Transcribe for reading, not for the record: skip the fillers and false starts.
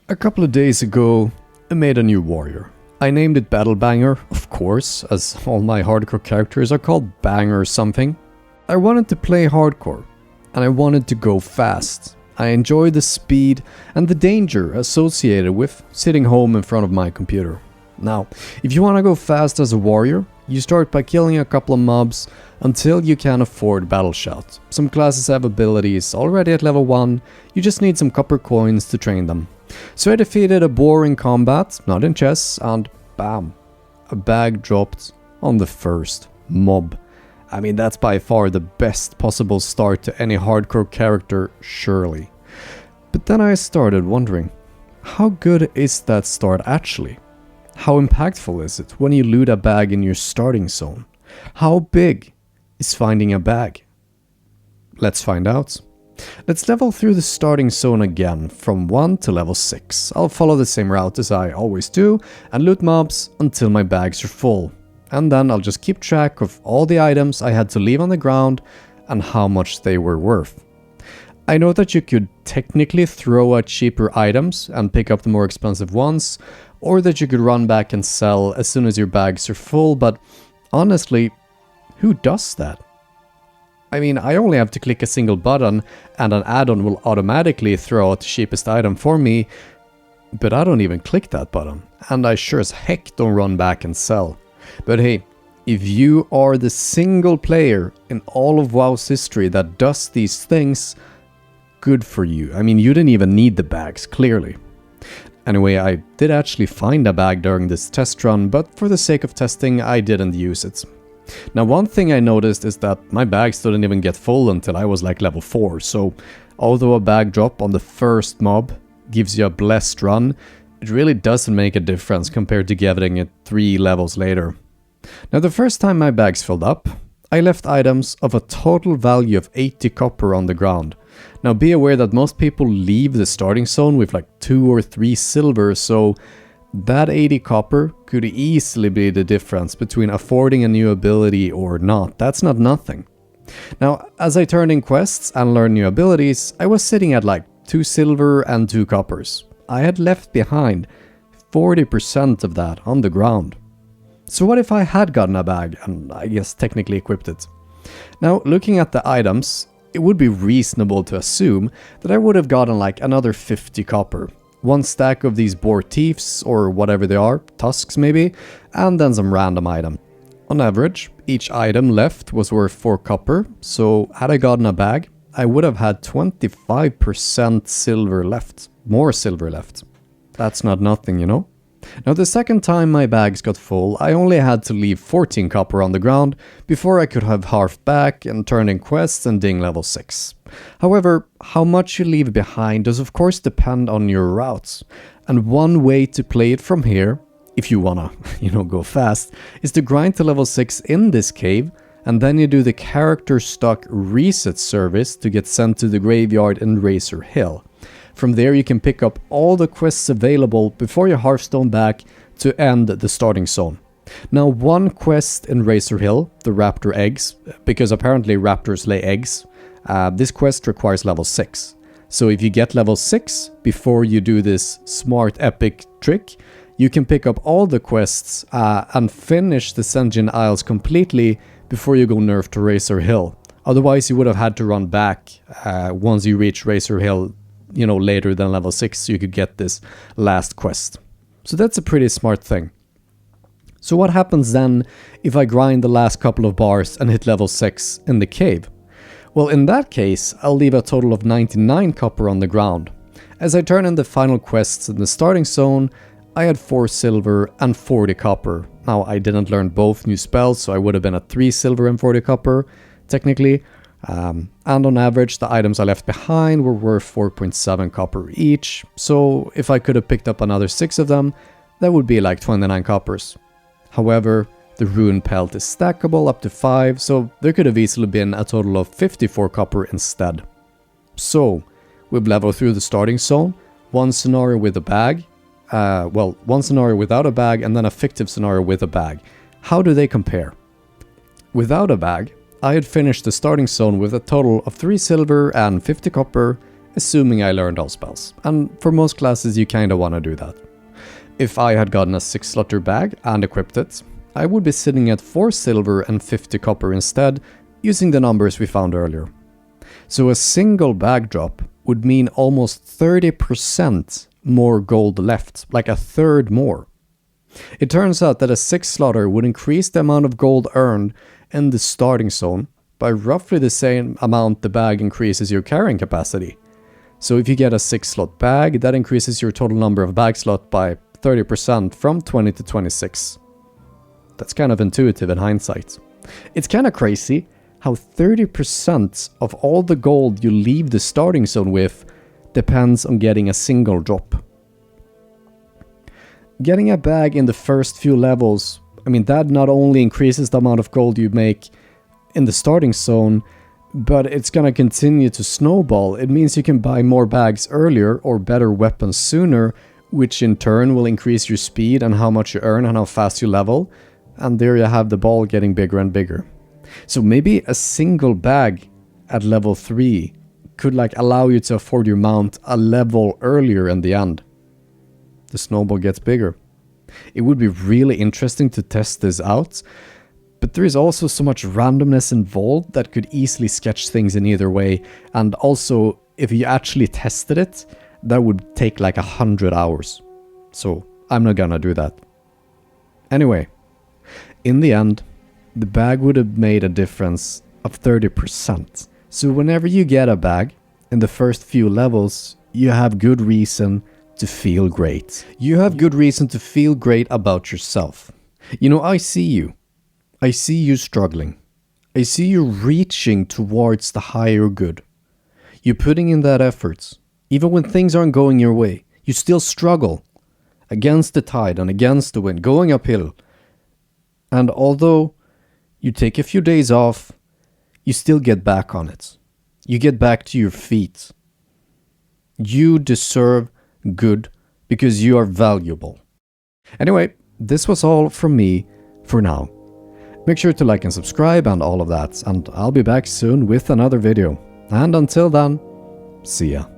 A couple of days ago, I made a new warrior. I named it Battle Banger, of course, as all my hardcore characters are called Banger or something. I wanted to play hardcore, and I wanted to go fast. I enjoy the speed and the danger associated with sitting home in front of my computer. Now, if you want to go fast as a warrior, you start by killing a couple of mobs until you can afford Battle Shout. Some classes have abilities already at level 1, you just need some copper coins to train them. So I defeated a boar in combat, not in chess, and bam, a bag dropped on the first mob. I mean, that's by far the best possible start to any hardcore character, surely. But then I started wondering, how good is that start actually? How impactful is it when you loot a bag in your starting zone? How big is finding a bag? Let's find out. Let's level through the starting zone again from 1 to level 6. I'll follow the same route as I always do and loot mobs until my bags are full. And then I'll just keep track of all the items I had to leave on the ground and how much they were worth. I know that you could technically throw out cheaper items and pick up the more expensive ones, or that you could run back and sell as soon as your bags are full, but honestly, who does that? I mean, I only have to click a single button and an add-on will automatically throw out the cheapest item for me, but I don't even click that button, and I sure as heck don't run back and sell. But hey, if you are the single player in all of WoW's history that does these things, good for you. I mean, you didn't even need the bags, clearly. Anyway, I did actually find a bag during this test run, but for the sake of testing, I didn't use it. Now, one thing I noticed is that my bags didn't even get full until I was like level 4, so although a bag drop on the first mob gives you a blessed run, it really doesn't make a difference compared to getting it 3 levels later. Now, the first time my bags filled up, I left items of a total value of 80 copper on the ground. Now, be aware that most people leave the starting zone with like 2 or 3 silver, so that 80 copper could easily be the difference between affording a new ability or not. That's not nothing. Now, as I turned in quests and learned new abilities, I was sitting at like 2 silver and 2 coppers. I had left behind 40% of that on the ground. So what if I had gotten a bag and I guess technically equipped it? Now, looking at the items, it would be reasonable to assume that I would have gotten like another 50 copper. 1 stack of these boar teeths, or whatever they are, tusks maybe, and then some random item. On average, each item left was worth 4 copper, so had I gotten a bag, I would have had 25% silver left. More silver left. That's not nothing, you know? Now, the second time my bags got full, I only had to leave 14 copper on the ground before I could have halved back and turned in quests and ding level 6. However, how much you leave behind does of course depend on your routes. And one way to play it from here, if you wanna, go fast, is to grind to level 6 in this cave, and then you do the character stock reset service to get sent to the graveyard in Razor Hill. From there you can pick up all the quests available before you hearthstone back to end the starting zone. Now, one quest in Razor Hill, the raptor eggs, because apparently raptors lay eggs, this quest requires level 6. So if you get level 6 before you do this smart epic trick, you can pick up all the quests and finish the Senjin Isles completely before you go nerf to Razor Hill. Otherwise you would have had to run back once you reach Razor Hill, later than level 6, so you could get this last quest. So that's a pretty smart thing. So what happens then if I grind the last couple of bars and hit level 6 in the cave? Well, in that case, I'll leave a total of 99 copper on the ground. As I turn in the final quests in the starting zone, I had 4 silver and 40 copper. Now, I didn't learn both new spells, so I would have been at 3 silver and 40 copper, technically. And on average, the items I left behind were worth 4.7 copper each, so if I could have picked up another 6 of them, that would be like 29 coppers. However, the rune pelt is stackable up to 5, so there could have easily been a total of 54 copper instead. So, we've leveled through the starting zone, one scenario with a bag, one scenario without a bag, and then a fictive scenario with a bag. How do they compare? Without a bag, I had finished the starting zone with a total of 3 silver and 50 copper, assuming I learned all spells. And for most classes you kinda wanna do that. If I had gotten a 6-slotter bag and equipped it, I would be sitting at 4 silver and 50 copper instead, using the numbers we found earlier. So a single bag drop would mean almost 30% more gold left, like a third more. It turns out that a 6-slotter would increase the amount of gold earned in the starting zone by roughly the same amount the bag increases your carrying capacity. So if you get a 6-slot bag, that increases your total number of bag slot by 30% from 20 to 26. That's kind of intuitive in hindsight. It's kind of crazy how 30% of all the gold you leave the starting zone with depends on getting a single drop. Getting a bag in the first few levels, that not only increases the amount of gold you make in the starting zone, but it's gonna continue to snowball. It means you can buy more bags earlier or better weapons sooner, which in turn will increase your speed and how much you earn and how fast you level. And there you have the ball getting bigger and bigger. So maybe a single bag at level 3 could allow you to afford your mount a level earlier in the end. The snowball gets bigger. It would be really interesting to test this out, but there is also so much randomness involved that could easily sketch things in either way. And also, if you actually tested it, that would take 100 hours. So I'm not gonna do that. Anyway, in the end, the bag would have made a difference of 30%. So whenever you get a bag, in the first few levels, you have good reason to feel great. You have good reason to feel great about yourself. I see you. I see you struggling. I see you reaching towards the higher good. You're putting in that effort. Even when things aren't going your way, you still struggle against the tide and against the wind, going uphill. And although you take a few days off, you still get back on it. You get back to your feet. You deserve good because you are valuable. Anyway, this was all from me for now. Make sure to like and subscribe and all of that, and I'll be back soon with another video. And until then, see ya.